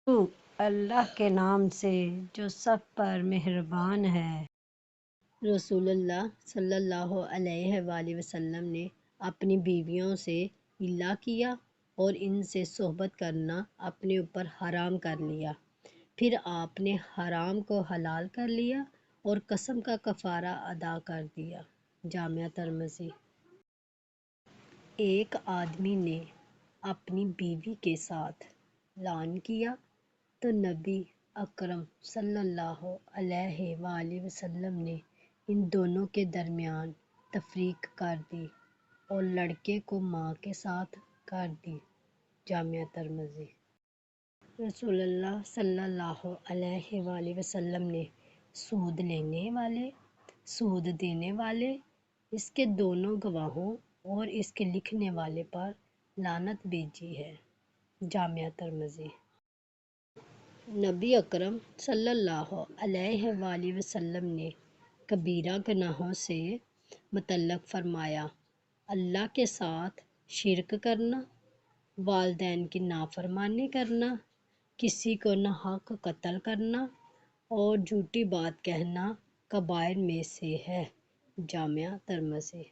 شروع اللہ کے نام سے جو سب پر مہربان ہے۔ رسول اللہ صلی اللہ علیہ وآلہ وسلم نے اپنی بیویوں سے الا کیا اور ان سے صحبت کرنا اپنے اوپر حرام کر لیا۔ پھر آپ نے حرام کو حلال کر لیا اور قسم کا کفارہ ادا کر دیا۔ جامعہ ترمذی۔ ایک آدمی نے اپنی بیوی کے ساتھ لعن کیا تو نبی اکرم صلی اللہ علیہ وآلہ وسلم نے ان دونوں کے درمیان تفریق کر دی اور لڑکے کو ماں کے ساتھ کر دی۔ جامعہ ترمذی۔ رسول اللہ صلی اللہ علیہ وآلہ وسلم نے سود لینے والے، سود دینے والے، اس کے دونوں گواہوں اور اس کے لکھنے والے پر لعنت بھیجی ہے۔ جامعہ ترمذی۔ نبی اکرم صلی اللہ علیہ وآلہ وسلم نے کبیرہ گناہوں سے متعلق فرمایا: اللہ کے ساتھ شرک کرنا، والدین کی نافرمانی کرنا، کسی کو ناحق قتل کرنا اور جھوٹی بات کہنا کبائر میں سے ہے۔ جامعہ ترمذی۔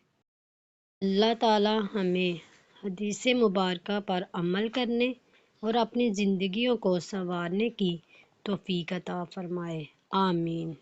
اللہ تعالی ہمیں حدیث مبارکہ پر عمل کرنے اور اپنی زندگیوں کو سنوارنے کی توفیق عطا فرمائے۔ آمین۔